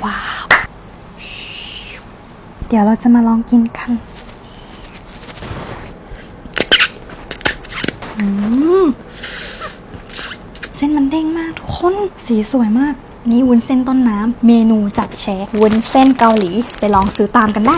ว้าวเดี๋ยวเราจะมาลองกินกันเส้นมันเด้งมากทุกคนสีสวยมากนี่วุ้นเส้นต้นน้ำเมนูจับแชร์วุ้นเส้นเกาหลีไปลองซื้อตามกันได้